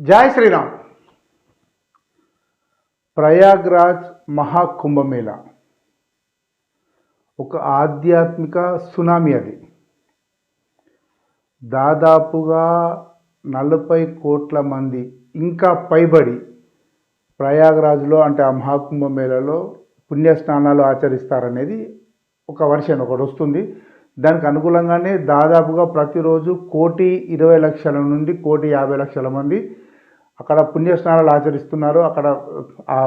జై శ్రీరామ్. ప్రయాగ్రాజ్ మహాకుంభమేళ ఒక ఆధ్యాత్మిక సునామీ. అది దాదాపుగా 40 కోట్ల మంది ఇంకా పైబడి ప్రయాగ్రాజ్లో అంటే ఆ మహాకుంభమేళలో పుణ్యస్నానాలు ఆచరిస్తారనేది ఒక వర్షన్ ఒకటి వస్తుంది. దానికి అనుకూలంగానే దాదాపుగా ప్రతిరోజు 1,20,00,000 నుండి 1,50,00,000 మంది అక్కడ పుణ్యస్నానాలు ఆచరిస్తున్నారు. అక్కడ ఆ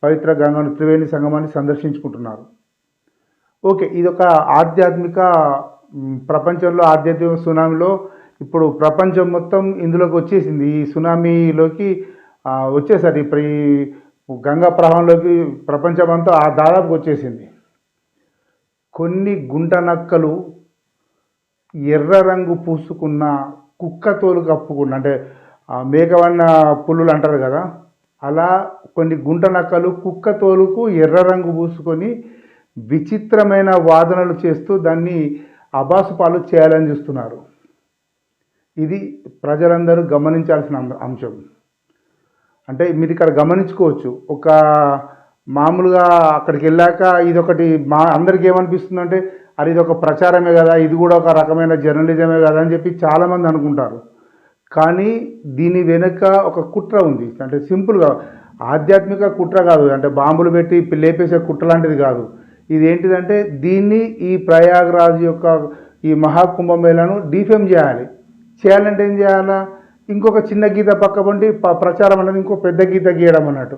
పవిత్ర గంగను త్రివేణి సంగమాన్ని సందర్శించుకుంటున్నారు. ఓకే, ఇదొక ఆధ్యాత్మిక ప్రపంచంలో ఆధ్యాత్మిక సునామీలో ఇప్పుడు ప్రపంచం మొత్తం ఇందులోకి వచ్చేసింది. ఈ సునామీలోకి వచ్చేసరి ఇప్పుడు ఈ గంగా ప్రవాహంలోకి ప్రపంచమంతా దాదాపు వచ్చేసింది. కొన్ని గుంట నక్కలు ఎర్ర రంగు పూసుకున్న కుక్క తోలు కప్పుకున్న అంటే మేకవన్న పుల్లులు అంటారు కదా, అలా కొన్ని గుంట నక్కలు కుక్క తోలుకు ఎర్ర రంగు పూసుకొని విచిత్రమైన వాదనలు చేస్తూ దాన్ని అబాసుపాలు చేయాలని చూస్తున్నారు. ఇది ప్రజలందరూ గమనించాల్సిన అంశం. అంటే మీరు ఇక్కడ గమనించుకోవచ్చు, ఒక మామూలుగా అక్కడికి వెళ్ళాక ఇదొకటి అందరికీ ఏమనిపిస్తుంది అంటే అది ఇదొక ప్రచారమే కదా, ఇది కూడా ఒక రకమైన జర్నలిజమే కదా అని చెప్పి చాలామంది అనుకుంటారు. కానీ దీని వెనుక ఒక కుట్ర ఉంది. అంటే సింపుల్గా ఆధ్యాత్మిక కుట్ర కాదు, అంటే బాంబులు పెట్టి లేపేసే కుట్ర లాంటిది కాదు. ఇది ఏంటిదంటే దీన్ని ఈ ప్రయాగ్రాజ్ యొక్క ఈ మహాకుంభమేళను డిఫేమ్ చేయాలంటే ఏం చేయాలా, ఇంకొక చిన్న గీత పక్కబండి ప్రచారం అనేది ఇంకో పెద్ద గీత గీయడం అన్నట్టు.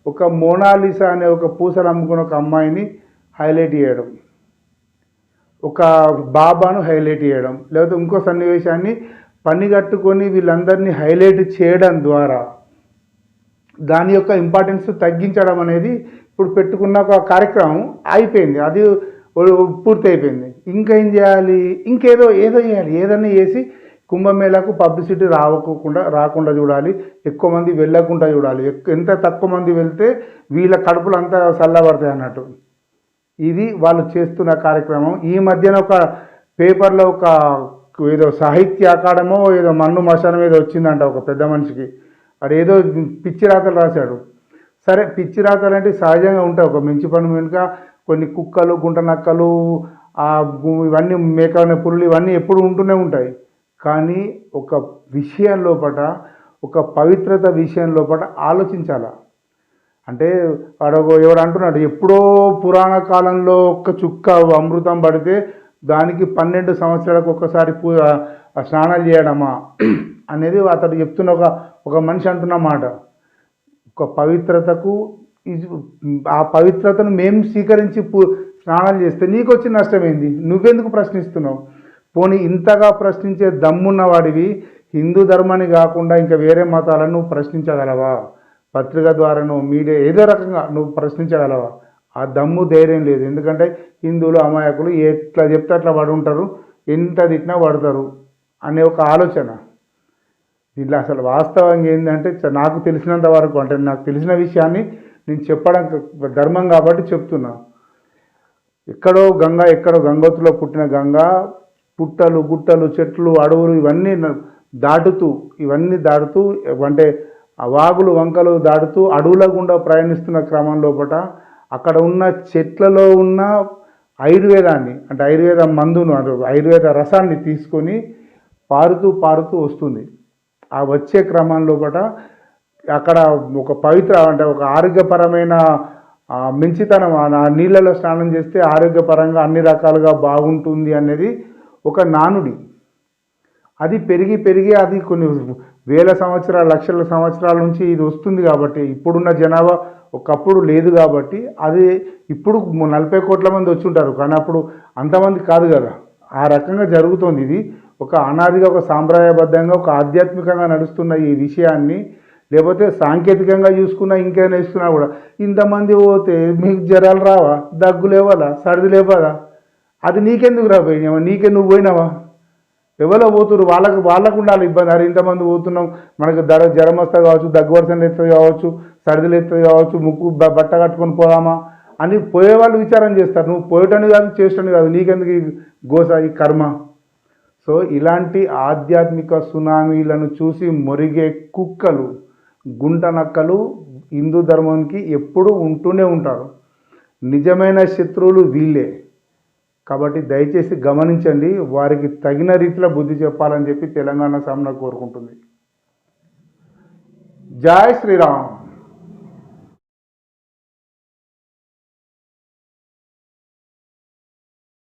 ఒక మోనాలిసా అనే ఒక పూసలు అమ్ముకున్న ఒక అమ్మాయిని హైలైట్ చేయడం, ఒక బాబాను హైలైట్ చేయడం, లేకపోతే ఇంకో సన్నివేశాన్ని పనిగట్టుకొని వీళ్ళందరినీ హైలైట్ చేయడం ద్వారా దాని యొక్క ఇంపార్టెన్స్ తగ్గించడం అనేది ఇప్పుడు పెట్టుకున్న ఒక కార్యక్రమం అయిపోయింది. అది పూర్తి అయిపోయింది. ఇంకా ఏం చేయాలి, ఏదో చేయాలి. ఏదన్నా చేసి కుంభమేళకు పబ్లిసిటీ రాకుండా చూడాలి, ఎక్కువ మంది వెళ్ళకుండా చూడాలి. ఎంత తక్కువ మంది వెళ్తే వీళ్ళ కడుపులు అంతా చల్లబడతాయి అన్నట్టు. ఇది వాళ్ళు చేస్తున్న కార్యక్రమం. ఈ మధ్యన ఒక పేపర్లో ఒక ఏదో సాహిత్య అకాడమో ఏదో మన్ను మశానం ఏదో వచ్చిందంట ఒక పెద్ద మనిషికి. వాడు ఏదో పిచ్చి రాతలు రాశాడు. సరే, పిచ్చి రాతలు అంటే సహజంగా ఉంటాయి. ఒక మంచి పని వెనుక కొన్ని కుక్కలు గుంట నక్కలు ఇవన్నీ మేకనే పురులు ఇవన్నీ ఎప్పుడు ఉంటూనే ఉంటాయి. కానీ ఒక విషయం లోపల, ఒక పవిత్రత విషయం లోపల ఆలోచించాలా. అంటే ఎవడు అంటున్నాడు, ఎప్పుడో పురాణ కాలంలో ఒక్క చుక్క అమృతం పడితే దానికి 12 సంవత్సరాలకు ఒక్కసారి స్నానాలు చేయడమా అనేది అతడు చెప్తున్న ఒక మనిషి అంటున్న మాట. ఒక పవిత్రతకు ఆ పవిత్రతను మేము స్వీకరించి స్నానాలు చేస్తే నీకు వచ్చిన నష్టమైంది, నువ్వెందుకు ప్రశ్నిస్తున్నావు? పోనీ ఇంతగా ప్రశ్నించే దమ్మున్న వాడివి హిందూ ధర్మాన్ని కాకుండా ఇంకా వేరే మతాలను నువ్వు ప్రశ్నించగలవా? పత్రిక ద్వారాను మీడియా ఏదో రకంగా నువ్వు ప్రశ్నించగలవా? ఆ దమ్ము ధైర్యం లేదు. ఎందుకంటే హిందువులు అమాయకులు, ఎట్లా చెప్తే అట్లా పడి ఉంటారు, ఎంత తిట్టినా పడతారు అనే ఒక ఆలోచన. దీంట్లో అసలు వాస్తవంగా ఏంటంటే నాకు తెలిసినంత వరకు, అంటే నాకు తెలిసిన విషయాన్ని నేను చెప్పడం ధర్మం కాబట్టి చెప్తున్నా. ఎక్కడో గంగోత్రిలో పుట్టిన గంగ పుట్టలు గుట్టలు చెట్లు అడవులు ఇవన్నీ దాటుతూ అంటే ఆ వాగులు వంకలు దాటుతూ అడవుల గుండా ప్రయాణిస్తున్న క్రమం లోపల అక్కడ ఉన్న చెట్లలో ఉన్న ఆయుర్వేదాన్ని, అంటే ఆయుర్వేద మందును, ఆయుర్వేద రసాన్ని తీసుకొని పారుతూ వస్తుంది. ఆ వచ్చే క్రమం లోపల అక్కడ ఒక పవిత్ర అంటే ఒక ఆరోగ్యపరమైన మంచితనం, ఆ నీళ్ళలో స్నానం చేస్తే ఆరోగ్యపరంగా అన్ని రకాలుగా బాగుంటుంది అనేది ఒక నానుడి. అది పెరిగి అది కొన్ని వేల సంవత్సరాల లక్షల సంవత్సరాల నుంచి ఇది వస్తుంది కాబట్టి, ఇప్పుడున్న జనాభా ఒకప్పుడు లేదు కాబట్టి అది ఇప్పుడు 40 కోట్ల మంది వచ్చి ఉంటారు. కానీ అప్పుడు అంతమంది కాదు కదా. ఆ రకంగా జరుగుతుంది. ఇది ఒక అనాదిగా ఒక సాంప్రదాయబద్ధంగా ఒక ఆధ్యాత్మికంగా నడుస్తున్న ఈ విషయాన్ని, లేకపోతే సాంకేతికంగా చూసుకున్నా ఇంకేమైనా ఇస్తున్నా కూడా ఇంతమంది పోతే మీకు జ్వరాలు రావా, దగ్గు లేవాలా, సర్ది లేవదా? అది నీకెందుకు రాబోయినావా? నువ్వు పోయినావా? ఎవరో పోతురు, వాళ్ళకు ఉండాలి ఇబ్బంది. అరే ఇంతమంది పోతున్నాం, మనకు జ్వరం వస్తుంది కావచ్చు, దగ్గు వర్షం ఎత్తుంది కావచ్చు, సర్దిలు ఎత్తుంది కావచ్చు, ముక్కు బట్ట కట్టుకొని పోదామా అని పోయేవాళ్ళు విచారం చేస్తారు. నువ్వు పోయటాన్ని కాదు, చేసటాన్ని కాదు, నీకెందుకు ఈ గోస, ఈ కర్మ? సో సో ఇలాంటి ఆధ్యాత్మిక సునామీలను చూసి మొరిగే కుక్కలు, గుంట నక్కలు హిందూ ధర్మానికి ఎప్పుడూ ఉంటూనే ఉంటారు. నిజమైన శత్రువులు వీళ్ళే. కాబట్టి దయచేసి గమనించండి, వారికి తగిన రీతిలో బుద్ధి చెప్పాలని చెప్పి తెలంగాణ సామ్నా కోరుకుంటుంది. జై శ్రీరామ్.